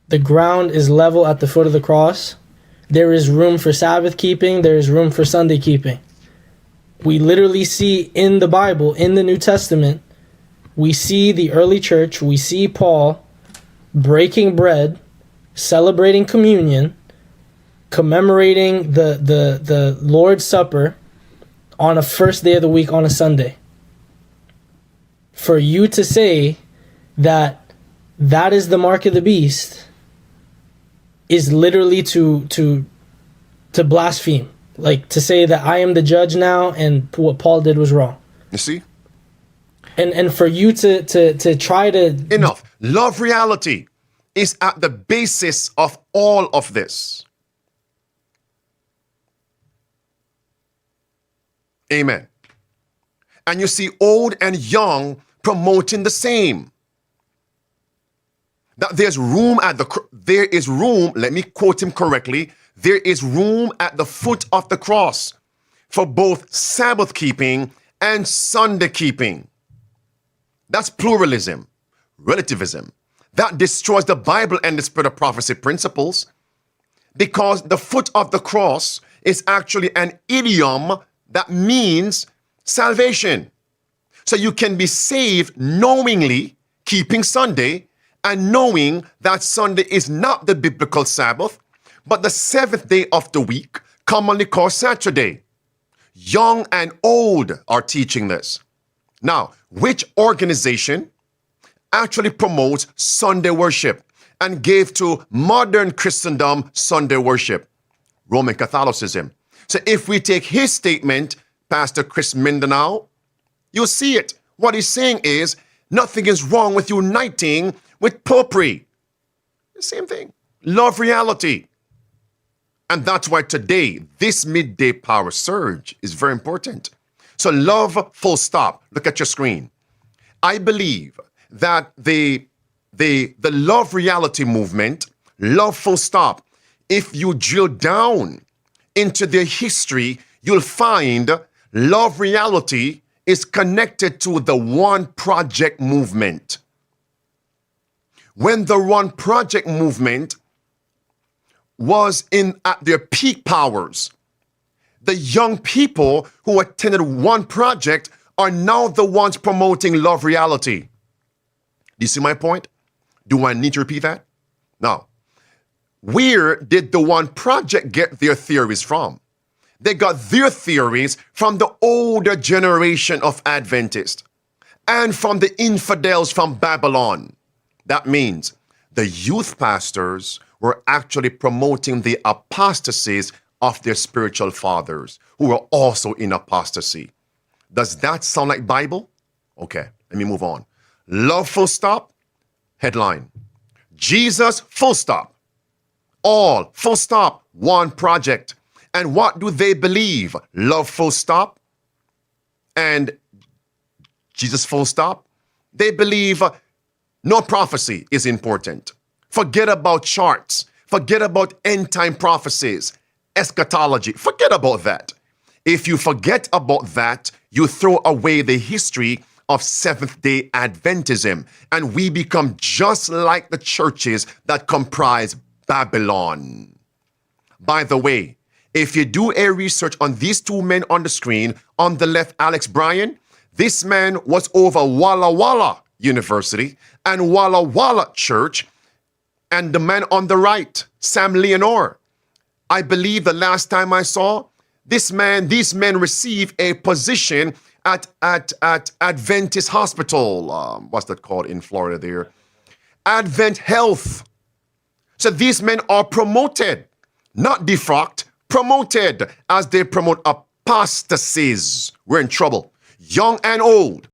The ground is level at the foot of the cross. There is room for Sabbath keeping. There is room for Sunday keeping. We literally see in the Bible, in the New Testament, we see the early church, we see Paul breaking bread, celebrating communion, commemorating the Lord's Supper on a first day of the week on a Sunday. For you to say that that is the mark of the beast is literally to blaspheme. Like to say that I am the judge now and what Paul did was wrong. You see? And for you to try to... Enough. Love reality is at the basis of all of this. Amen. And you see old and young promoting the same. That there is room, let me quote him correctly, there is room at the foot of the cross for both Sabbath keeping and Sunday keeping. That's pluralism, relativism. That destroys the Bible and the spirit of prophecy principles, because the foot of the cross is actually an idiom that means salvation. So you can be saved knowingly keeping Sunday and knowing that Sunday is not the biblical Sabbath, but the seventh day of the week, commonly called Saturday. Young and old are teaching this. Now, which organization actually promotes Sunday worship and gave to modern Christendom Sunday worship? Roman Catholicism. So if we take his statement, Pastor Chris Mindanao, you'll see it. What he's saying is, nothing is wrong with uniting with popery. The same thing. Love reality. And that's why today, this midday power surge is very important. So love, full stop. Look at your screen. I believe that the love reality movement, love, full stop, if you drill down into their history, you'll find love reality is connected to the One Project movement. When the One Project movement was at their peak powers, the young people who attended One Project are now the ones promoting love reality. Do you see my point? Do I need to repeat that? Now, where did the One Project get their theories from? They got their theories from the older generation of Adventists and from the infidels from Babylon. That means the youth pastors were actually promoting the apostasies of their spiritual fathers who were also in apostasy. Does that sound like Bible? Okay, let me move on. Love, full stop, headline. Jesus, full stop. All, full stop, One Project. And what do they believe? Love, full stop, and Jesus, full stop. They believe no prophecy is important. Forget about charts. Forget about end-time prophecies, eschatology. Forget about that. If you forget about that, you throw away the history of Seventh-day Adventism, and we become just like the churches that comprise Babylon. By the way, if you do a research on these two men on the screen, on the left, Alex Bryan, this man was over Walla Walla University and Walla Walla Church, and the man on the right, Sam Leonore. I believe the last time I saw these men receive a position at Adventist Hospital. What's that called in Florida there? Advent Health. So these men are promoted, not defrocked, promoted as they promote apostasies. We're in trouble. Young and old,